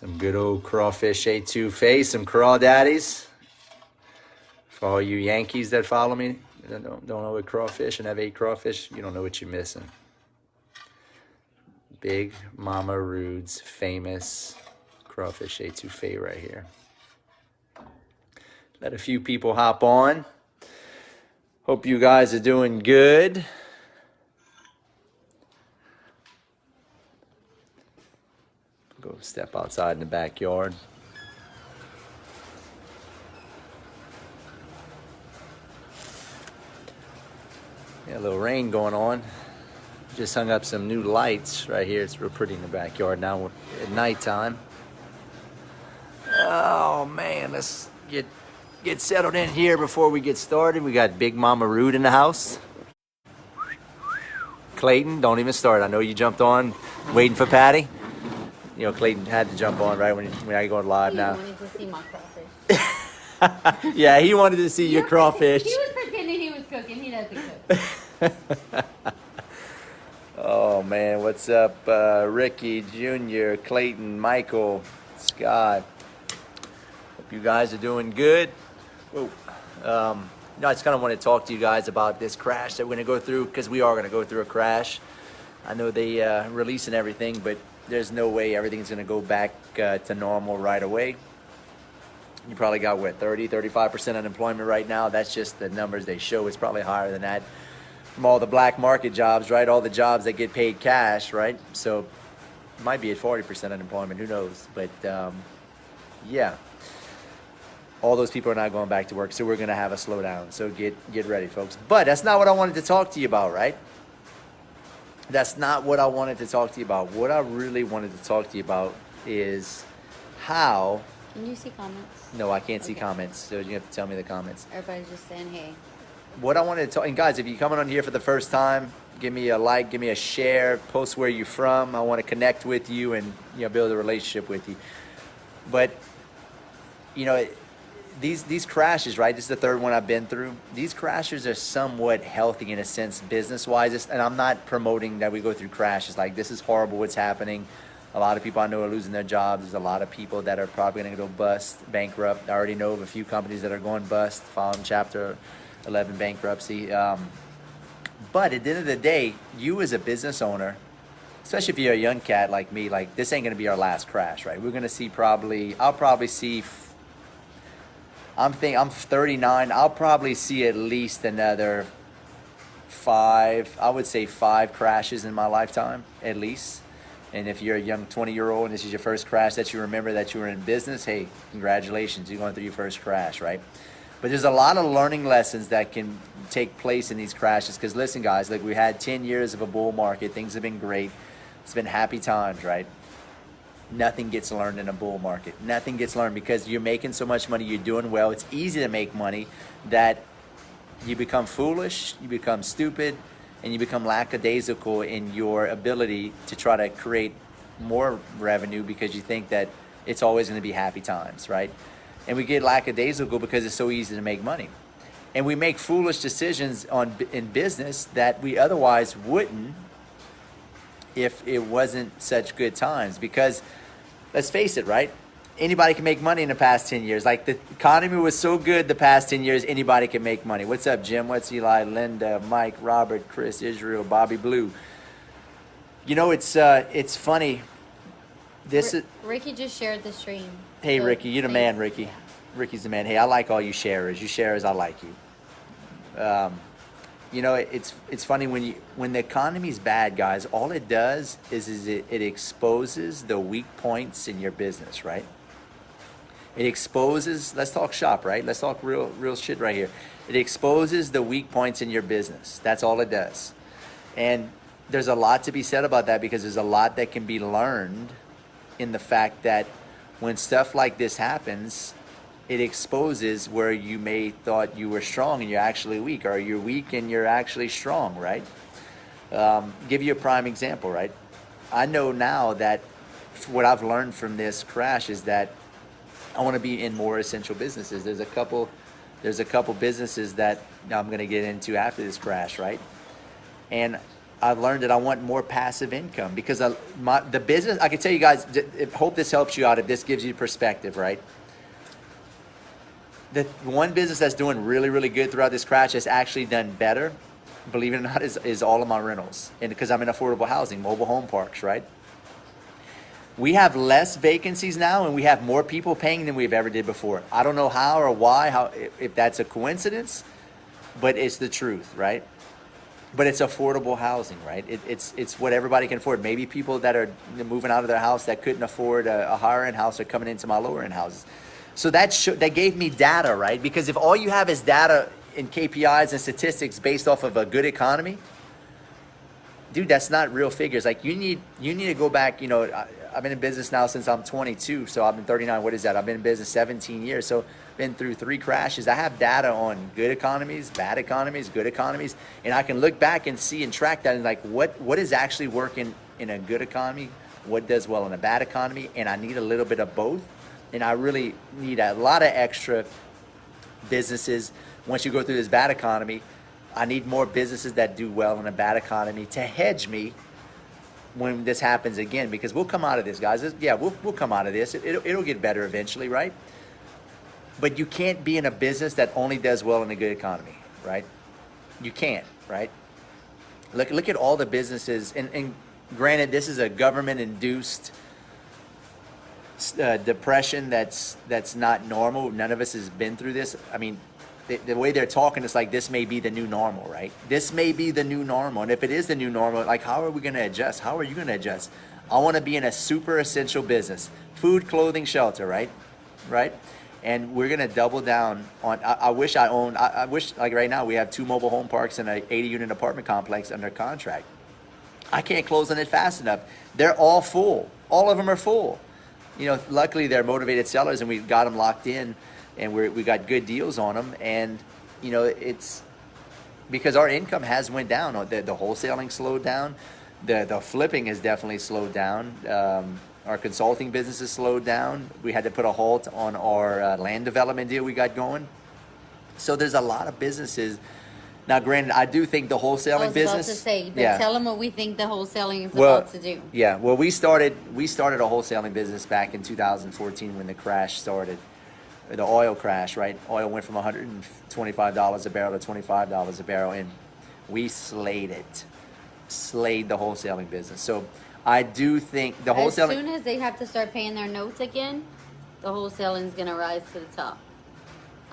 Some good old crawfish etouffee, some crawdaddies. For all you Yankees that follow me, don't know what crawfish and have ate crawfish, you don't know what you're missing. Big Mama Rood's famous crawfish etouffee right here. Let a few people hop on. Hope you guys are doing good. Go step outside in the backyard. Yeah, a little rain going on. Just hung up some new lights right here. It's real pretty in the backyard now at nighttime. Oh man, let's get settled in here before we get started. We got Big Mama Rood in the house. Clayton, don't even start. I know you jumped on waiting for Patty. You know, Clayton had to jump on right when I go live now. He wanted to see my crawfish. Yeah, he wanted to see your crawfish. He was pretending he was cooking. He doesn't cook. Oh man, what's up, Ricky, Junior, Clayton, Michael, Scott? Hope you guys are doing good. Whoa. I just kind of want to talk to you guys about this crash that we're going to go through, because we are going to go through a crash. I know they releasing everything, but there's no way everything's going to go back to normal right away. You probably got, what, 35% unemployment right now. That's just the numbers they show. It's probably higher than that from all the black market jobs, right? All the jobs that get paid cash, right? So it might be at 40% unemployment. Who knows? But yeah, all those people are not going back to work. So we're going to have a slowdown. So get ready, folks. But that's not what I wanted to talk to you about, right? That's not what I wanted to talk to you about. What I really wanted to talk to you about is how... Can you see comments? No, I can't see comments, so you have to tell me the comments. Everybody's just saying, hey. What I wanted to talk... And guys, if you're coming on here for the first time, give me a like, give me a share, post where you're from. I want to connect with you and build a relationship with you. But, these crashes, right? This is the third one I've been through. These crashes are somewhat healthy in a sense, business-wise. And I'm not promoting that we go through crashes. Like, this is horrible what's happening. A lot of people I know are losing their jobs. There's a lot of people that are probably going to go bust, bankrupt. I already know of a few companies that are going bust, following Chapter 11 bankruptcy. But at the end of the day, you as a business owner, especially if you're a young cat like me, like, this ain't going to be our last crash, right? We're going to see I'll probably see... I'm 39. I'll probably see at least another 5, I would say 5 crashes in my lifetime, at least. And if you're a young 20-year-old and this is your first crash that you remember that you were in business, hey, congratulations, you're going through your first crash, right? But there's a lot of learning lessons that can take place in these crashes. Because listen, guys, like, we had 10 years of a bull market. Things have been great. It's been happy times, right? Nothing gets learned in a bull market. Nothing gets learned because you're making so much money, you're doing well. It's easy to make money that you become foolish, you become stupid, and you become lackadaisical in your ability to try to create more revenue because you think that it's always going to be happy times, right? And we get lackadaisical because it's so easy to make money. And we make foolish decisions in business that we otherwise wouldn't if it wasn't such good times. Because let's face it, right? Anybody can make money in the past 10 years. Like, the economy was so good the past 10 years, anybody can make money. What's up, Jim? What's Eli, Linda, Mike, Robert, Chris, Israel, Bobby Blue? It's funny. Ricky just shared the stream. Hey, So Ricky, you're the man, Ricky. Yeah. Ricky's the man. Hey, I like all you sharers. You sharers, I like you. It's funny when the economy's bad, guys. All it does is it exposes the weak points in your business, right? It exposes. Let's talk shop, right? Let's talk real shit right here. It exposes the weak points in your business. That's all it does. And there's a lot to be said about that, because there's a lot that can be learned in the fact that when stuff like this happens, it exposes where you may thought you were strong and you're actually weak, or you're weak and you're actually strong, right? Give you a prime example, right? I know now that what I've learned from this crash is that I want to be in more essential businesses. There's a couple businesses that I'm going to get into after this crash, right? And I've learned that I want more passive income because the business, I can tell you guys, hope this helps you out, if this gives you perspective, right? The one business that's doing really, really good throughout this crash has actually done better, believe it or not, is all of my rentals. And because I'm in affordable housing, mobile home parks, right? We have less vacancies now and we have more people paying than we've ever did before. I don't know how or why, if that's a coincidence, but it's the truth, right? But it's affordable housing, right? It's what everybody can afford. Maybe people that are moving out of their house that couldn't afford a higher end house are coming into my lower end houses. So that gave me data, right? Because if all you have is data and KPIs and statistics based off of a good economy, dude, that's not real figures. Like you need to go back. You know, I've been in business now since I'm 22, so I've been 39. What is that? I've been in business 17 years. So been through 3 crashes. I have data on good economies, bad economies, good economies, and I can look back and see and track that and like what is actually working in a good economy, what does well in a bad economy, and I need a little bit of both. And I really need a lot of extra businesses. Once you go through this bad economy, I need more businesses that do well in a bad economy to hedge me when this happens again, because we'll come out of this, guys. Yeah, we'll come out of this. It'll get better eventually, right? But you can't be in a business that only does well in a good economy, right? You can't, right? Look at all the businesses, and granted, this is a government-induced depression that's not normal. None of us has been through this. I mean, the way they're talking, it's like this may be the new normal, right? This may be the new normal. And if it is the new normal, like how are we going to adjust? How are you going to adjust? I want to be in a super essential business. Food, clothing, shelter, right? Right? And we're going to double down on, I wish like right now we have 2 mobile home parks and an 80 unit apartment complex under contract. I can't close on it fast enough. They're all full. All of them are full. You know, luckily they're motivated sellers and we got them locked in and we got good deals on them. And, you know, it's because our income has went down. The wholesaling slowed down. The flipping has definitely slowed down. Our consulting business has slowed down. We had to put a halt on our land development deal we got going. So there's a lot of businesses. Now, granted, I do think the wholesaling business. I was about to say, but yeah. Tell them what we think the wholesaling is about to do. Yeah, well, we started a wholesaling business back in 2014 when the crash started, the oil crash, right? Oil went from $125 a barrel to $25 a barrel, and we slayed the wholesaling business. So I do think the wholesaling. As soon as they have to start paying their notes again, the wholesaling is going to rise to the top.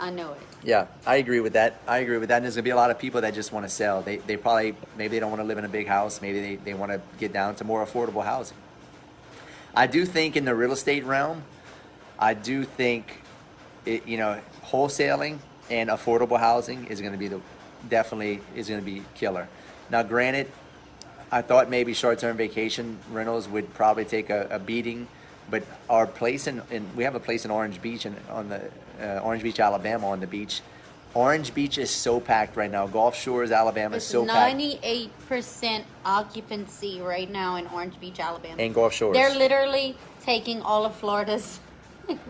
I know it. Yeah, I agree with that. And there's going to be a lot of people that just want to sell. They probably, maybe they don't want to live in a big house. Maybe they want to get down to more affordable housing. I do think in the real estate realm, I do think, wholesaling and affordable housing is going to be definitely going to be killer. Now, granted, I thought maybe short-term vacation rentals would probably take a beating. But our place we have a place in Orange Beach, Orange Beach, Alabama, on the beach. Orange Beach is so packed right now. Gulf Shores, Alabama is so packed. 98% occupancy right now in Orange Beach, Alabama. And Gulf Shores. They're literally taking all of Florida's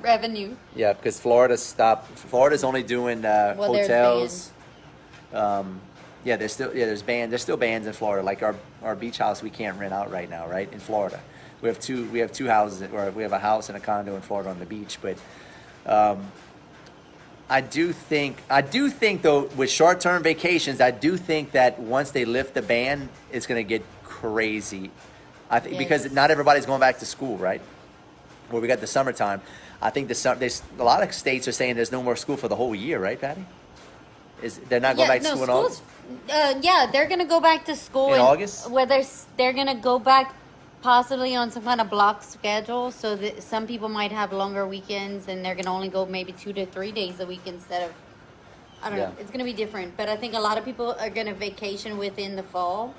revenue. Yeah, because Florida's stopped. Florida's only doing hotels. There's still bans in Florida. Like our beach house, we can't rent out right now, right, in Florida. We have two houses, or we have a house and a condo in Florida on the beach. But I do think though, with short-term vacations, I do think that once they lift the ban, it's going to get crazy. I think because not everybody's going back to school, right? Well, we got the summertime. I think a lot of states are saying there's no more school for the whole year, right, Patty? They're not going back to school in August? They're going to go back to school in August. Whether they're going to go back possibly on some kind of block schedule, so that some people might have longer weekends and they're going to only go maybe 2 to 3 days a week instead of, I don't know. It's going to be different. But I think a lot of people are going to vacation within the fall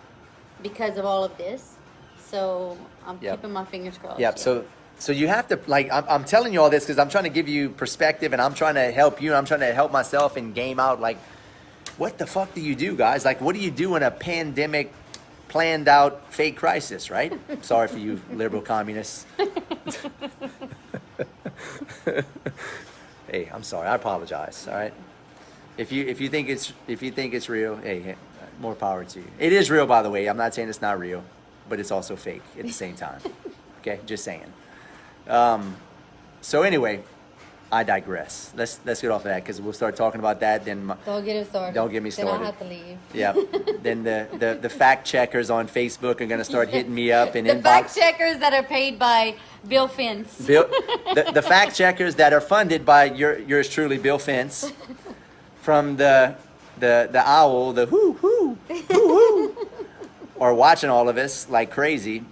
because of all of this. So I'm keeping my fingers crossed. Yeah. So you have to, I'm telling you all this because I'm trying to give you perspective and I'm trying to help you and I'm trying to help myself and game out, what the fuck do you do, guys? What do you do in a pandemic planned out fake crisis, right? Sorry for you liberal communists. Hey, I'm sorry. I apologize. All right. If you think it's real, hey, More power to you. It is real, by the way. I'm not saying it's not real, but it's also fake at the same time. Okay, just saying. So anyway, I digress. Let's get off of that because we'll start talking about that. Then don't get it started. Don't get me started. Then I'll have to leave. Yeah. Then the fact checkers on Facebook are gonna start hitting me up in the inbox. fact checkers that are paid by Bill Fence. The fact checkers that are funded by yours truly, Bill Fence, from the owl, the whoo, are watching all of us like crazy.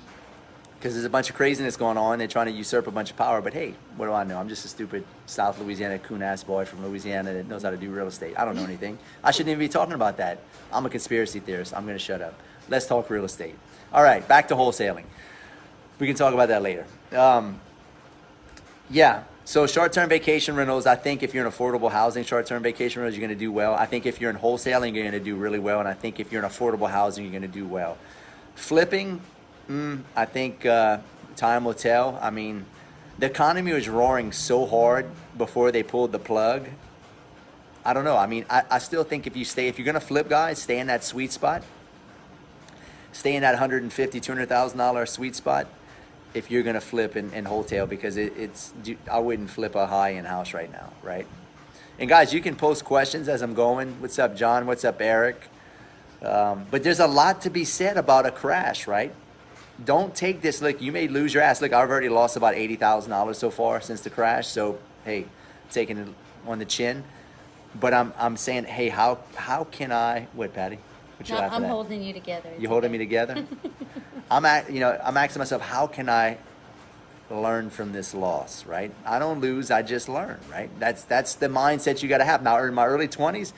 Because there's a bunch of craziness going on. They're trying to usurp a bunch of power. But hey, what do I know? I'm just a stupid South Louisiana coon-ass boy from Louisiana that knows how to do real estate. I don't know anything. I shouldn't even be talking about that. I'm a conspiracy theorist. I'm going to shut up. Let's talk real estate. All right, back to wholesaling. We can talk about that later. Yeah, so short-term vacation rentals, I think if you're in affordable housing, short-term vacation rentals, you're going to do well. I think if you're in wholesaling, you're going to do really well. And I think if you're in affordable housing, you're going to do well. Flipping, I think time will tell. I mean, the economy was roaring so hard before they pulled the plug. I don't know. I mean, I still think if you're going to flip, guys, stay in that sweet spot. Stay in that $150,000, $200,000 sweet spot if you're going to flip and wholesale, because I wouldn't flip a high-end house right now, right? And guys, you can post questions as I'm going. What's up, John? What's up, Eric? But there's a lot to be said about a crash, right? Don't take this. Look, you may lose your ass. Look, I've already lost about $80,000 so far since the crash. So, hey, taking it on the chin. But I'm saying, hey, how can I? What, Patty? What you No, laughing I'm at? holding you together. You holding me together? I'm asking myself, how can I learn from this loss, right? I don't lose, I just learn, right? That's the mindset you got to have. Now, in my early 20s,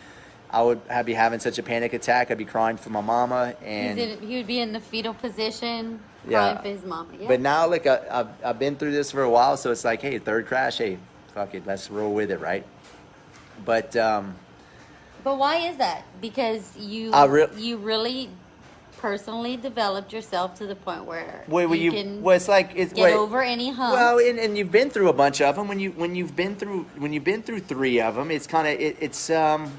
I'd be having such a panic attack. I'd be crying for my mama, and he would be in the fetal position, Yeah. crying for his mama. Yeah. But now, look, I've been through this for a while, so it's like, hey, third crash, hey, fuck it, let's roll with it, right? But why is that? Because you really personally developed yourself to the point where you can get over any hump. Well, and you've been through a bunch of them. When you've been through 3 of them, it's kind of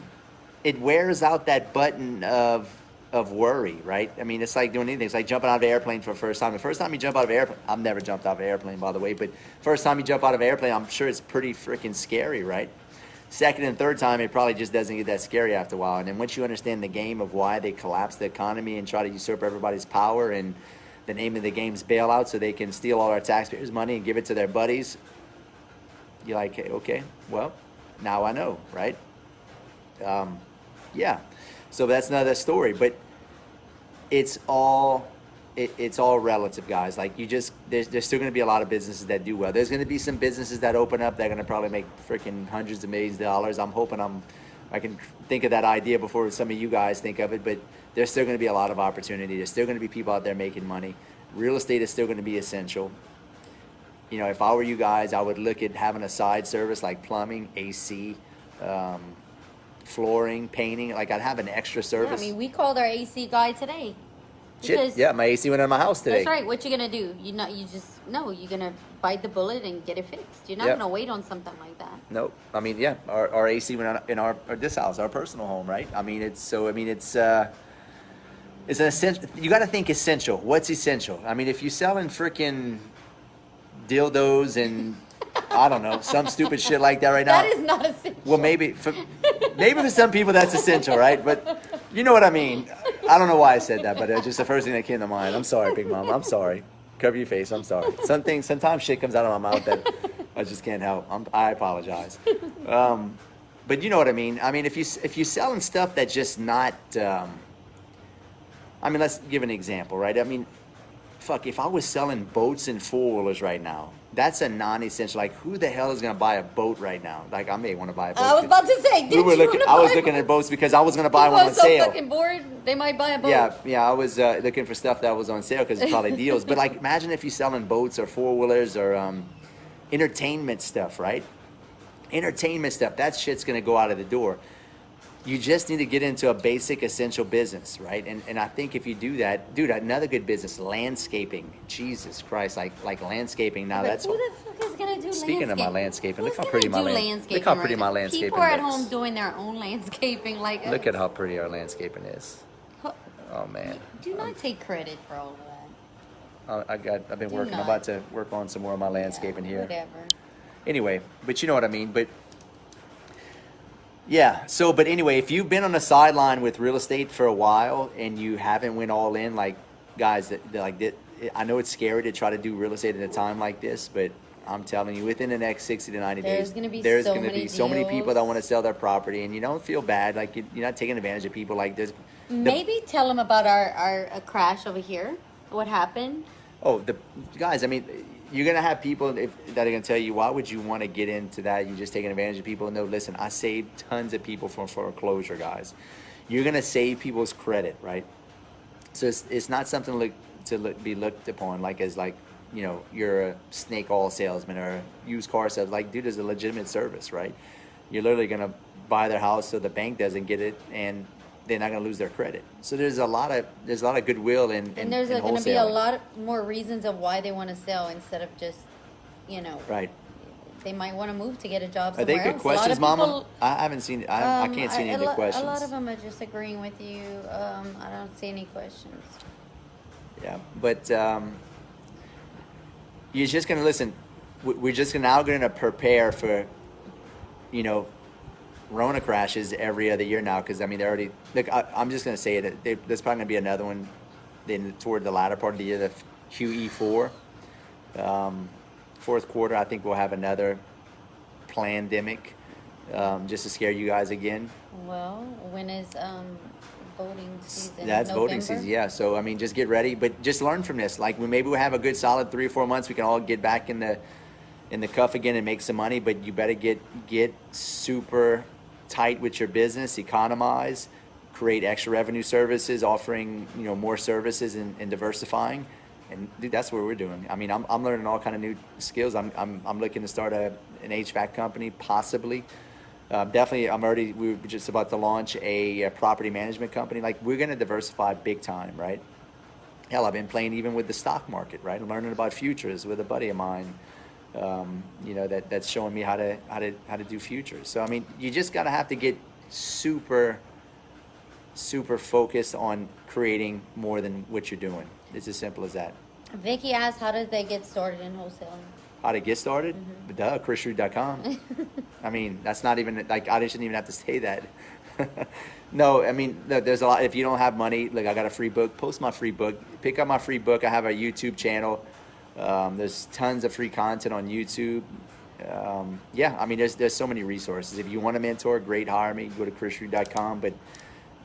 it wears out that button of worry, right? I mean, it's like doing anything. It's like jumping out of an airplane for the first time. The first time you jump out of an airplane, I've never jumped out of an airplane, by the way, but first time you jump out of an airplane, I'm sure it's pretty freaking scary, right? Second and third time, it probably just doesn't get that scary after a while. And then once you understand the game of why they collapse the economy and try to usurp everybody's power, and the name of the game is bailout, so they can steal all our taxpayers' money and give it to their buddies, you're like, hey, okay, well, now I know, right? Yeah, so that's another story, but it's all relative, guys. Like, there's still going to be a lot of businesses that do well. There's going to be some businesses that open up that are going to probably make freaking hundreds of millions of dollars. I'm hoping I can think of that idea before some of you guys think of it, but there's still going to be a lot of opportunity. There's still going to be people out there making money. Real estate is still going to be essential. You know, if I were you guys, I would look at having a side service like plumbing, AC, flooring, painting. Like, I'd have an extra service. Yeah, I mean, we called our AC guy today. Shit, yeah, my AC went in my house today. That's right. What you gonna do? You're gonna bite the bullet and get it fixed. You're not gonna wait on something like that. Nope. I mean, yeah, our AC went on in this house, our personal home, right? I mean, it's an essential. You got to think essential. What's essential? I mean, if you're selling freaking dildos and I don't know, some stupid shit like that right now. That is not essential. Well, maybe for some people that's essential, right? But you know what I mean. I don't know why I said that, but it's just the first thing that came to mind. I'm sorry, Big Mama. I'm sorry. Cover your face. I'm sorry. Sometimes shit comes out of my mouth that I just can't help. I apologize. But you know what I mean. I mean, if you're selling stuff that's just not. I mean, let's give an example, right? I mean, fuck, if I was selling boats and four-wheelers right now, that's a non-essential. Like, who the hell is going to buy a boat right now? Like, I may want to buy a boat. I was about to say, I was looking at boats because I was going to buy one on sale. People are so fucking bored, they might buy a boat. Yeah, I was looking for stuff that was on sale because it's probably deals. But, like, imagine if you're selling boats or four-wheelers or entertainment stuff, right? Entertainment stuff, that shit's going to go out of the door. You just need to get into a basic essential business, right? And I think if you do that, dude, another good business, landscaping. Jesus Christ, like landscaping. Now, but that's who the fuck is gonna do speaking of my landscaping. Who's look how pretty my landscaping. Look how pretty my landscaping People are at looks. home doing their own landscaping. Like, Look at how pretty our landscaping is. Oh man. Do not take credit for all of that. I've been Do working. I'm not. about to work on some more of my landscaping Yeah, here. whatever. Anyway, but you know what I mean. But yeah. So, but anyway, if you've been on the sideline with real estate for a while and you haven't went all in, like guys, I know it's scary to try to do real estate at a time like this, but I'm telling you, within the next 60 to 90 There's days, gonna be there's so going to many be so many people deals. that want to sell their property, and you don't feel bad, like you're not taking advantage of people. Like this. Maybe tell them about our crash over here. What happened? Oh, the guys, I mean, you're going to have people that are going to tell you, why would you want to get into that? You're just taking advantage of people. No, listen, I saved tons of people from foreclosure, guys. You're going to save people's credit, right? So it's not something be looked upon like as like, you know, you're a snake oil salesman or a used car salesman. Like, dude, it's a legitimate service, right? You're literally going to buy their house so the bank doesn't get it, and they're not going to lose their credit. So there's a lot of goodwill in And there's in going to be a wholesaling. lot more reasons of why they want to sell instead of just, you know, Right. they might want to move to get a job Are somewhere they good else. questions, a lot of Mama? people, I haven't seen. I can't see any good questions. A lot of them are just agreeing with you. I don't see any questions. Yeah, but you're just gonna listen. We're just now going to prepare for, you know, Rona crashes every other year now, because I mean they're already. Look, I'm just gonna say it. There's probably gonna be another one, then toward the latter part of the year, the QE4, fourth quarter. I think we'll have another pandemic, just to scare you guys again. Well, when is voting season? That's November? voting season, yeah. So I mean, just get ready, but just learn from this. Like, maybe we'll have a good solid 3 or 4 months. We can all get back in the cuff again and make some money. But you better get super tight with your business, economize, create extra revenue services, offering, you know, more services and diversifying. And dude, that's what we're doing. I mean, I'm learning all kind of new skills. I'm looking to start an HVAC company, possibly. Definitely, we were just about to launch a property management company. Like, we're going to diversify big time, right? Hell, I've been playing even with the stock market, right? Learning about futures with a buddy of mine. You know, that's showing me how to do futures. So I mean, you just have to get super focused on creating more than what you're doing. It's as simple as that. Vicky asked, how did they get started in wholesaling? How to get started? Duh, ChrisRood.com. I mean, that's not even, like, I shouldn't even have to say that. No, I mean, there's a lot. If you don't have money, like, I got a free book. Post my free book. Pick up my free book. I have a YouTube channel. There's tons of free content on YouTube. Yeah, I mean, there's so many resources. If you want a mentor, great, hire me. Go to ChrisRood.com. But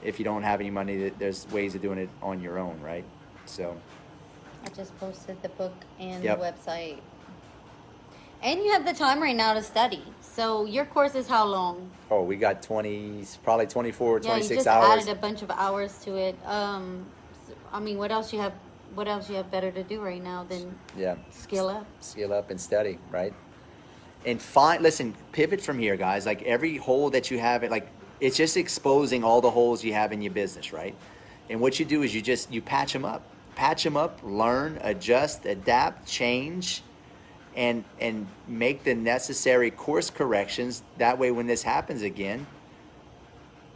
if you don't have any money, there's ways of doing it on your own, right? So. I just posted the book and Yep. the website. And you have the time right now to study. So your course is how long? Oh, we got probably 24, Yeah, you 26 just hours. added a bunch of hours to it. I mean, what else you have better to do right now than Yeah. skill up? Skill up and study, right? And listen, pivot from here, guys. Like, every hole that you have, it's just exposing all the holes you have in your business, right? And what you do is you patch them up. Patch them up, learn, adjust, adapt, change, and make the necessary course corrections. That way, when this happens again,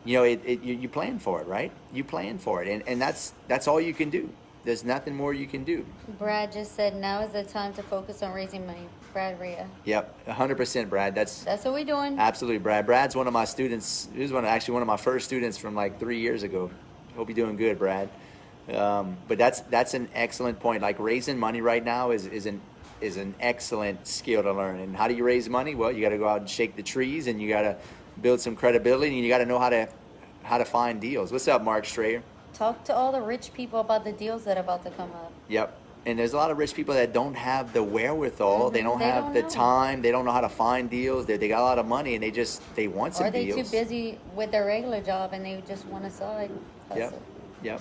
you know, you plan for it, right? You plan for it, and that's all you can do. There's nothing more you can do. Brad just said now is the time to focus on raising money. Brad Rhea. Yep, 100%, Brad. That's what we're doing. Absolutely, Brad. Brad's one of my students. He was one of my first students from like 3 years ago. Hope you're doing good, Brad. But that's an excellent point. Like, raising money right now is an excellent skill to learn. And how do you raise money? Well, you got to go out and shake the trees, and you got to build some credibility, and you got to know how to find deals. What's up, Mark Strayer? Talk to all the rich people about the deals that are about to come up. Yep. And there's a lot of rich people that don't have the wherewithal. They don't have the time. They don't know how to find deals. They got a lot of money, and they want some deals. Or they too busy with their regular job, and they just want a side hustle. Yep.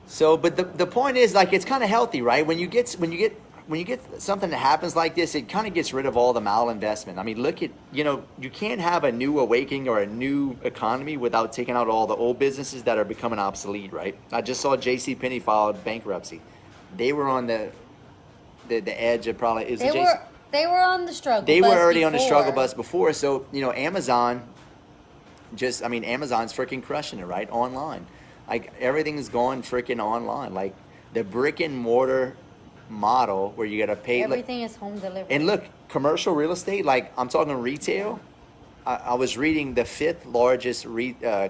So, but the point is, like, it's kind of healthy, right? When you get something that happens like this, it kind of gets rid of all the malinvestment. I mean, look at, you know, you can't have a new awakening or a new economy without taking out all the old businesses that are becoming obsolete, right? I just saw JCPenney filed bankruptcy. They were on the edge of probably. They were on the struggle. They were already before. on the struggle bus before. So, you know, Amazon's freaking crushing it, right? Online. Like everything's going freaking online. Like the brick and mortar model where you gotta pay. Everything is home delivery. And look, commercial real estate, like I'm talking retail. I was reading the 5th largest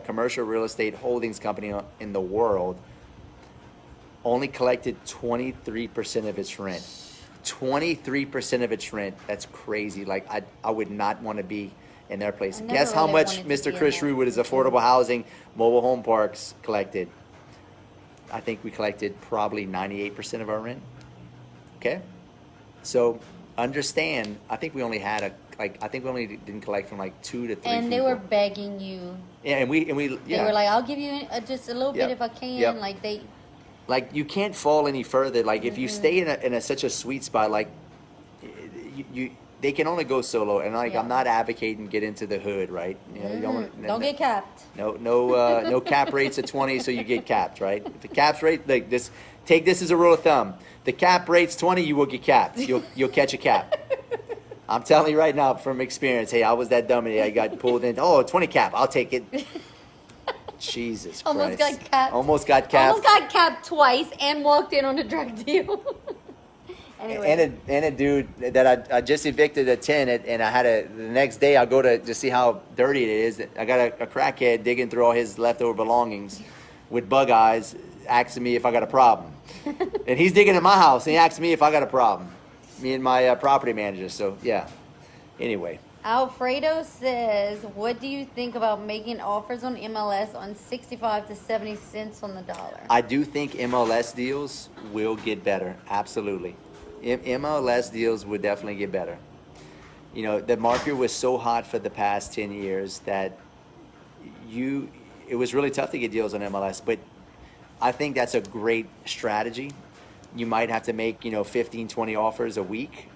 commercial real estate holdings company in the world only collected 23% of its rent. 23% of its rent. That's crazy. Like I would not want to be in their place. Guess how much Mr. Chris Rood with his affordable housing, mobile home parks collected? I think we collected probably 98% of our rent. Okay? So understand, I think we only had I think we only didn't collect from like 2 to 3 And they people. were begging you. Yeah, and we They were like, I'll give you just a little bit if I can. Yep. Like you can't fall any further. Like if you stay in such a sweet spot, like they can only go solo. And like I'm not advocating get into the hood, right? You know, don't get capped. No cap rates at 20, so you get capped, right? If the caps rate like this, take this as a rule of thumb. The cap rate's 20, you will get capped. You'll catch a cap. I'm telling you right now from experience. Hey, I was that dummy. I got pulled in. Oh, 20 cap. I'll take it. Jesus Christ. Almost got capped. Almost got capped. Almost got capped twice and walked in on a drug deal. Anyway. And a dude that I just evicted a tenant, and I had the next day I go to see how dirty it is. I got a crackhead digging through all his leftover belongings with bug eyes, asking me if I got a problem. And he's digging in my house, and he asked me if I got a problem. Me and my property manager. So yeah. Anyway. Alfredo says, what do you think about making offers on MLS on 65 to 70 cents on the dollar? I do think MLS deals will get better. Absolutely. MLS deals would definitely get better. You know, the market was so hot for the past 10 years that it was really tough to get deals on MLS, but I think that's a great strategy. You might have to make, 15, 20 offers a week.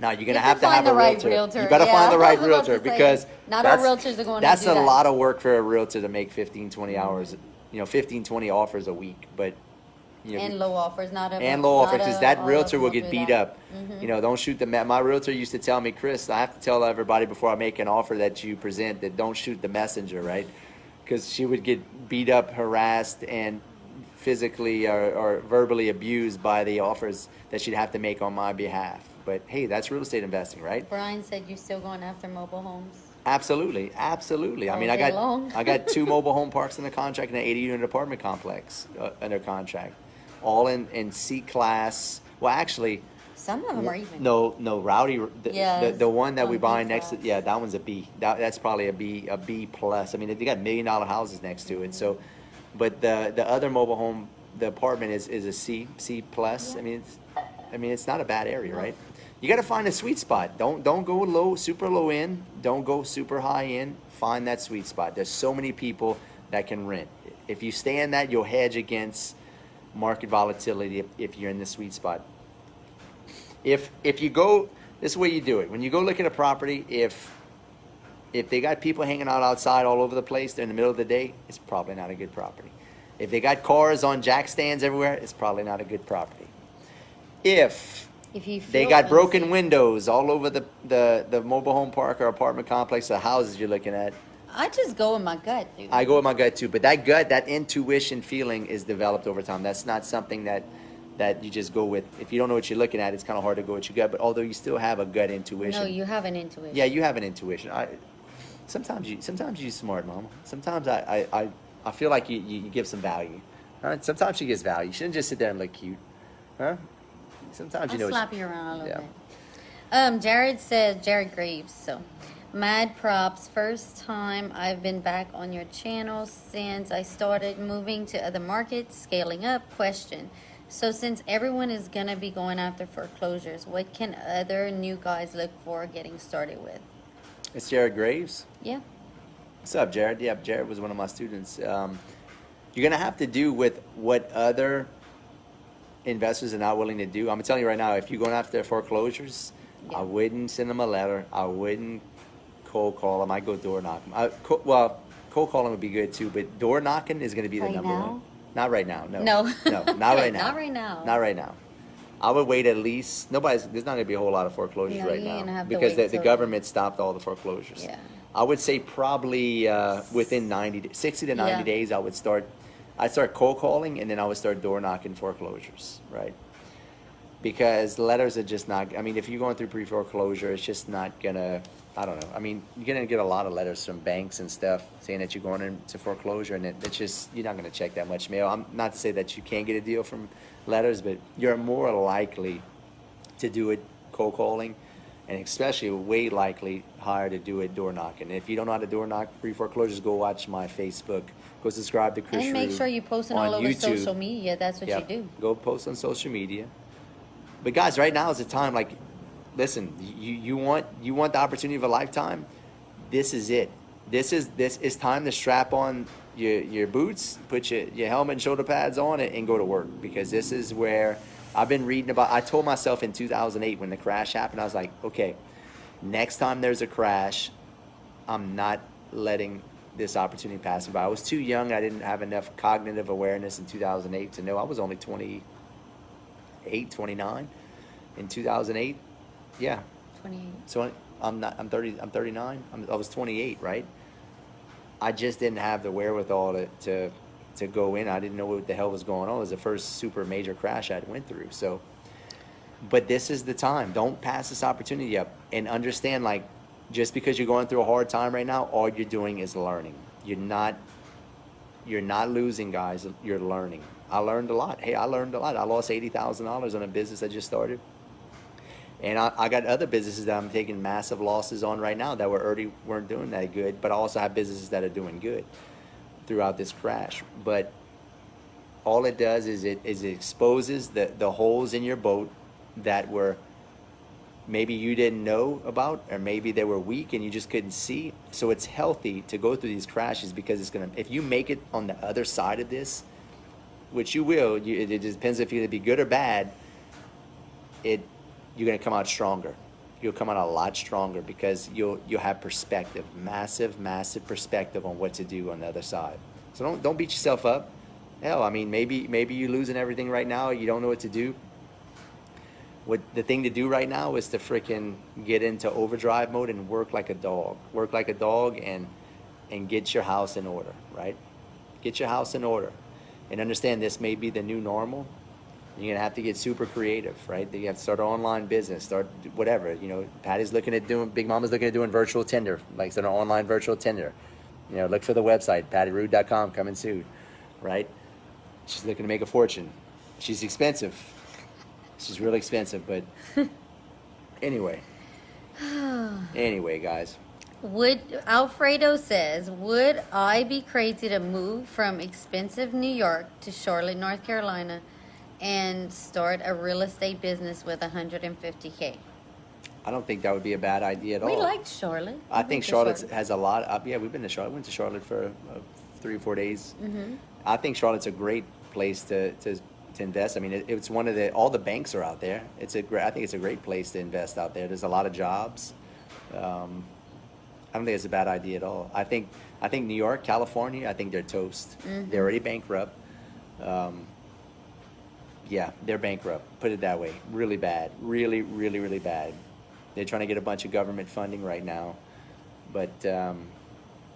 Now you're gonna have to have a realtor. You gotta find the right realtor because not all realtors are going to do that. That's a lot of work for a realtor to make 15, 20 hours, 15, 20 offers a week. But and low offers, and low offers, because that realtor will get beat up. Don't shoot my realtor used to tell me, Chris, I have to tell everybody before I make an offer that you present that don't shoot the messenger, right? Because she would get beat up, harassed, and physically or verbally abused by the offers that she'd have to make on my behalf. But hey, that's real estate investing, right? Brian said you're still going after mobile homes. Absolutely. I mean, I got 2 mobile home parks under contract and an 80-unit apartment complex under contract, all in C class. Well, actually, some of them are even. No, Rowdy. The one that we buy B next to, that one's a B. That's probably a B plus. I mean, they got $1 million houses next to it. So, but the other mobile home, the apartment is a C plus. Yeah. I mean, it's not a bad area, right? You got to find a sweet spot. Don't go low, super low end. Don't go super high end. Find that sweet spot. There's so many people that can rent. If you stay in that, you'll hedge against market volatility if you're in the sweet spot. If you go, this is the way you do it. When you go look at a property, if they got people hanging out outside all over the place, they're in the middle of the day, it's probably not a good property. If they got cars on jack stands everywhere, it's probably not a good property. If they got broken windows all over the mobile home park or apartment complex or houses you're looking at, I just go with my gut, dude. I go with my gut too, but that intuition feeling is developed over time. That's not something that you just go with. If you don't know what you're looking at, it's kind of hard to go with your gut, but although you still have a gut intuition. No, you have an intuition. Yeah, you have an intuition. Sometimes you're smart, Mama. Sometimes I feel like you give some value. Sometimes she gives value. You shouldn't just sit there and look cute. Huh? Sometimes I'll slap you around a little bit. Jared says, Jared Graves, so mad props. First time I've been back on your channel since I started moving to other markets, scaling up. Question. So since everyone is going to be going after foreclosures, what can other new guys look for getting started with? It's Jared Graves. Yeah. What's up, Jared? Yeah, Jared was one of my students. You're going to have to do with what other investors are not willing to do. I'm telling you right now, if you're going after foreclosures, I wouldn't send them a letter. I wouldn't cold call them. I'd go door knock them. Cold calling would be good too, but door knocking is going to be the number one. Not right now. No, not right now. Not right now. Not right now. I would wait at least. There's not going to be a whole lot of foreclosures right now because the government stopped all the foreclosures. Yeah. I would say probably within 60 to 90 days, I would start I'd start cold calling, and then I would start door knocking foreclosures, right? Because letters are just not, I mean, if you're going through pre-foreclosure, it's just not gonna, I don't know. I mean, you're gonna get a lot of letters from banks and stuff saying that you're going into foreclosure, and it's just, you're not gonna check that much mail. I'm not to say that you can't get a deal from letters, but you're more likely to do it cold calling, and especially way likely higher to do it door knocking. If you don't know how to door knock pre-foreclosures, go watch my Facebook. Go subscribe to Chris And make Rood sure you're posting on all over YouTube. social media. That's what Yep. you do. Go post on social media. But guys, right now is the time. Like, listen, you want the opportunity of a lifetime. This is it. This is time to strap on your boots, put your helmet and shoulder pads on, and go to work, because this is where I've been reading about. I told myself in 2008 when the crash happened, I was like, okay, next time there's a crash, I'm not letting this opportunity pass me by. I was too young. I didn't have enough cognitive awareness in 2008 to know. I was only 28, 29 in 2008. Yeah. 28. So I'm 39. I was 28, right? I just didn't have the wherewithal to go in. I didn't know what the hell was going on. It was the first super major crash I went through. So, but this is the time. Don't pass this opportunity up, and understand, like, just because you're going through a hard time right now, all you're doing is learning. You're not losing, guys. You're learning. I learned a lot. Hey, I learned a lot. I lost $80,000 on a business I just started. And I got other businesses that I'm taking massive losses on right now that weren't doing that good, but I also have businesses that are doing good throughout this crash. But all it does is it exposes the holes in your boat that were maybe you didn't know about, or maybe they were weak and you just couldn't see. So it's healthy to go through these crashes, because it's gonna, if you make it on the other side of this, which you will, it just depends if you're gonna be good or bad, you're gonna come out stronger. You'll come out a lot stronger, because you'll have perspective, massive perspective on what to do on the other side. So don't beat yourself up. Hell, I mean, maybe you're losing everything right now. You don't know what to do. What the thing to do right now is to freaking get into overdrive mode and work like a dog. Work like a dog and get your house in order, right? Get your house in order, and understand this may be the new normal. You're gonna have to get super creative, right? You have to start an online business, start whatever. You know, Patty's looking at doing, Big Mama's looking at doing virtual Tinder, like start an online virtual Tinder. You know, look for the website, pattyrood.com, coming soon, right? She's looking to make a fortune. She's expensive. She's really expensive, but anyway. Anyway, guys. Alfredo says, would I be crazy to move from expensive New York to Charlotte, North Carolina, and start a real estate business with $150K? I don't think that would be a bad idea at all. We like Charlotte. I think Charlotte has a lot. Yeah, we've been to Charlotte. Went to Charlotte for 3 or 4 days. Mm-hmm. I think Charlotte's a great place to invest. I mean, it's one of all the banks are out there. I think it's a great place to invest out there. There's a lot of jobs. I don't think it's a bad idea at all. I think New York, California, I think they're toast. Mm-hmm. They're already bankrupt. Yeah, they're bankrupt. Put it that way. Really bad. Really, really, really bad. They're trying to get a bunch of government funding right now. But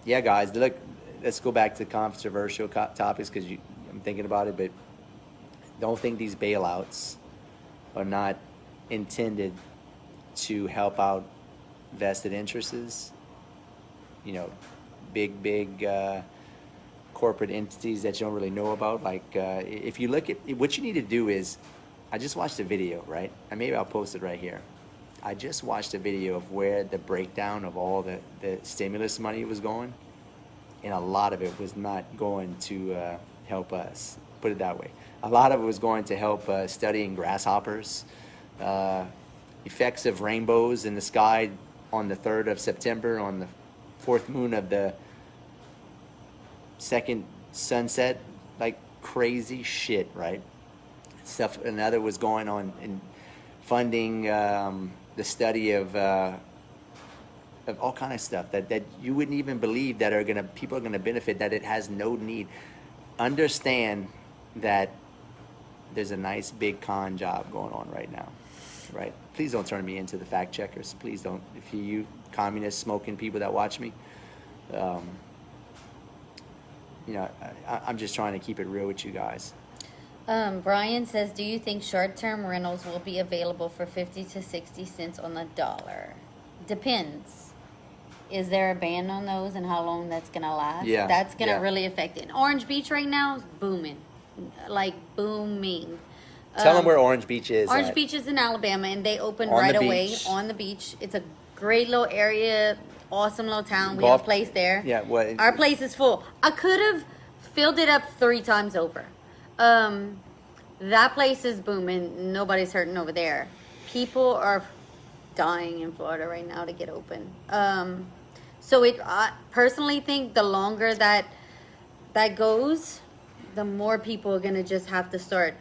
yeah, guys, look, let's go back to controversial topics, because I'm thinking about it, but don't think these bailouts are not intended to help out vested interests. You know, big corporate entities that you don't really know about. Like, if you look at what you need to do is, I just watched a video, right? And maybe I'll post it right here. I just watched a video of where the breakdown of all the stimulus money was going, and a lot of it was not going to help us. Put it that way. A lot of it was going to help studying grasshoppers, effects of rainbows in the sky on the 3rd of September, on the 4th moon of the second sunset, like crazy shit, right? Stuff. Another was going on in funding the study of all kind of stuff that you wouldn't even believe that people are gonna benefit, that it has no need. Understand that there's a nice big con job going on right now, right? Please don't turn me into the fact checkers. Please don't. If you communist smoking people that watch me, you know, I'm just trying to keep it real with you guys. Brian says, do you think short-term rentals will be available for 50 to 60 cents on the dollar? Depends. Is there a ban on those and how long that's gonna last? Yeah, That's gonna yeah. really affect it. Orange Beach right now is booming, like booming. Tell them where Orange Beach is. Orange at. Beach is in Alabama, and they opened On right the away beach. on the beach. It's a great little area, awesome little town. We Golf- have a place there. Yeah, what? Our place is full. I could have filled it up 3 times over. That place is booming. Nobody's hurting over there. People are dying in Florida right now to get open. So I personally think the longer that goes, the more people are gonna just have to start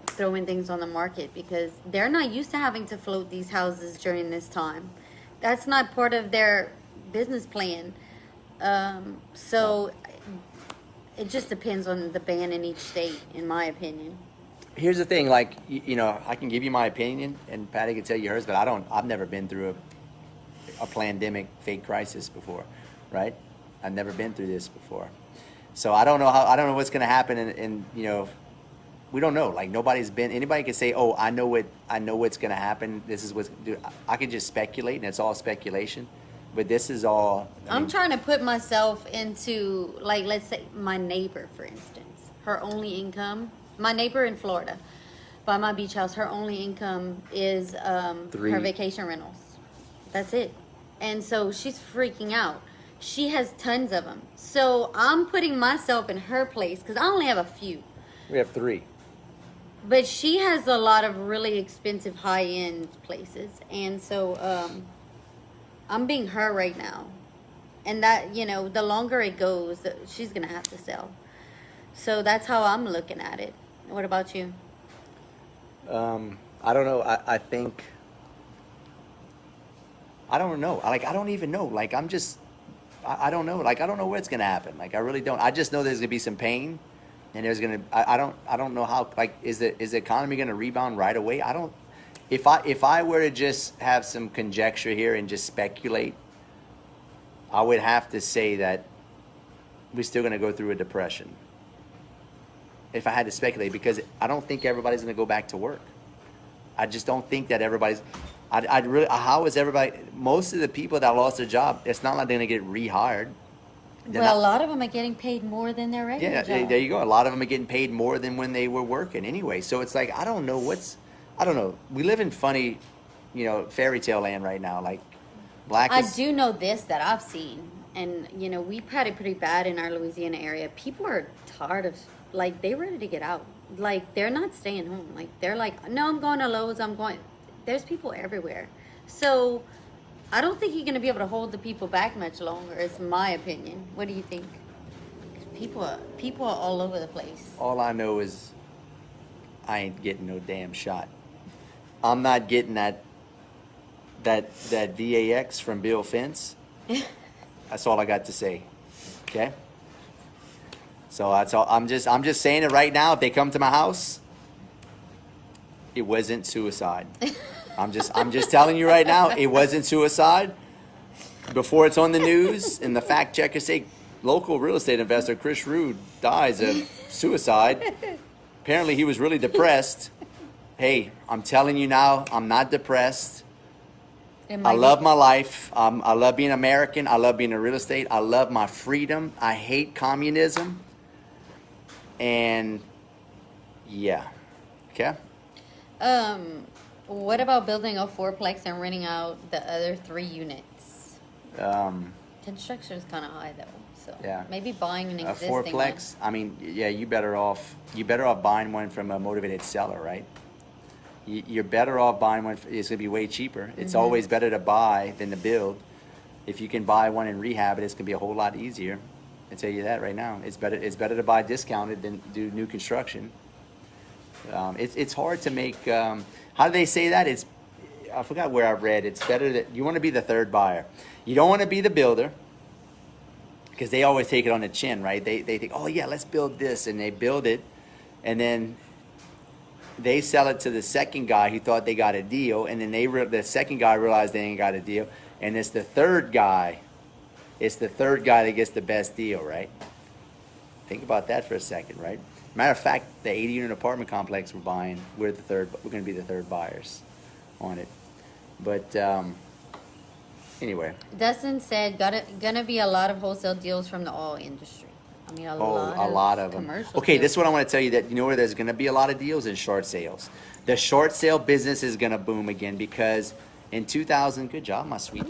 throwing things on the market because they're not used to having to float these houses during this time. That's not part of their business plan. So it just depends on the ban in each state, in my opinion. Here's the thing, like, you know, I can give you my opinion, and Patty can tell you hers, but I've never been through a pandemic, fake crisis before, right? I've never been through this before. So I don't know what's gonna happen, and you know, we don't know. Like, anybody can say, oh, I know what's gonna happen. This is I can just speculate, and it's all speculation. But this is all. I'm trying to put myself into, like, let's say my neighbor, for instance. Her only income, my neighbor in Florida, by my beach house, her only income is her vacation rentals. That's it. And so she's freaking out. She has tons of them. So I'm putting myself in her place because I only have a few. We have 3. But she has a lot of really expensive high-end places. And so I'm being her right now. And that, you know, the longer it goes, she's going to have to sell. So that's how I'm looking at it. What about you? I don't know. I think. I don't know. Like, I don't even know. Like, I don't know. Like, I don't know what's going to happen. Like, I really don't. I just know there's going to be some pain. And there's going to, I don't know how, like, is the economy going to rebound right away? If I were to just have some conjecture here and just speculate, I would have to say that we're still going to go through a depression. If I had to speculate, because I don't think everybody's going to go back to work. I just don't think that everybody's, I'd really, how is everybody, most of the people that lost their job, it's not like they're going to get rehired. Well, a lot of them are getting paid more than their regular job. There you go. A lot of them are getting paid more than when they were working anyway. So it's like, I don't know. We live in funny, you know, fairy tale land right now. Like, I do know this that I've seen, and you know, we've had it pretty bad in our Louisiana area. People are tired of, like, they're ready to get out. Like, they're not staying home. Like, they're like, no, I'm going to Lowe's. There's people everywhere. So I don't think you're going to be able to hold the people back much longer, is my opinion. What do you think? People are all over the place. All I know is I ain't getting no damn shot. I'm not getting that VAX from Bill Fence. That's all I got to say. Okay? So that's all. I'm just saying it right now. If they come to my house, it wasn't suicide. I'm just telling you right now, it wasn't suicide. Before it's on the news and the fact checkers say local real estate investor Chris Rood dies of suicide. Apparently he was really depressed. Hey, I'm telling you now, I'm not depressed. I love my life. I love being American. I love being in real estate. I love my freedom. I hate communism. And yeah. Okay? What about building a fourplex and renting out the other 3 units? Construction is kind of high though, so yeah. Maybe buying an existing fourplex. one. I mean, yeah, you better off buying one from a motivated seller, right? You're better off buying one. It's gonna be way cheaper. It's always better to buy than to build. If you can buy one and rehab it, it's gonna be a whole lot easier. I tell you that right now. It's better to buy discounted than do new construction. It's hard to make. How do they say that? I forgot where I read. It's better that you want to be the third buyer. You don't want to be the builder, because they always take it on the chin, right? They think, oh yeah, let's build this, and they build it, and then they sell it to the second guy who thought they got a deal, and then the second guy realized they ain't got a deal, and it's the third guy. It's the third guy that gets the best deal, right? Think about that for a second, right? Matter of fact, the 80-unit apartment complex we're buying, we're going to be the third buyers on it. But anyway, Dustin said, gonna be a lot of wholesale deals from the oil industry. I mean, a lot of them. commercial Okay, deals. this is what I want to tell you, that you know where there's going to be a lot of deals in short sales. The short sale business is going to boom again because in 2000, good job, my sweet